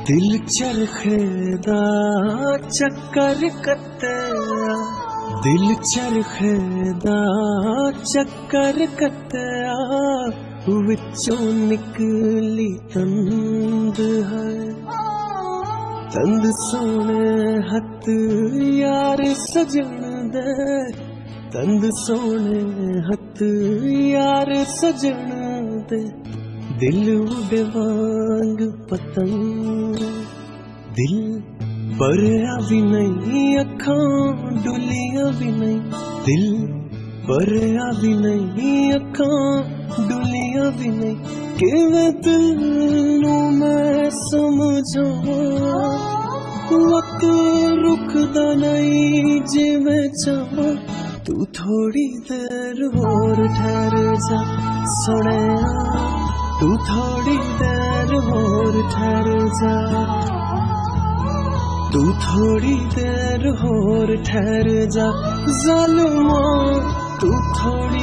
दिल चरखे दा चक्कर कत्तिया, दिल चरखे दा चक्कर कत्तिया, विचों निकली तंद है। तंद सोने हथ यार सजन दे, तंद सोने हथ यार सजन दे। दिल उड़े वांग पतंग, दिल भरिया भी नहीं, अखां डुलिया भी नहीं। दिल भरिया भी नहीं, अखां डुलिया भी नहीं। किवें दिल नूं मैं समझां, वक्त रुकदा नहीं जिवें चाहां। तू थोड़ी देर होर ठहर जा सोहणिया, तू थोड़ी देर होर ठहर जा, तू थोड़ी देर होर ठहर जा। ज़ालिमा तू थोड़ी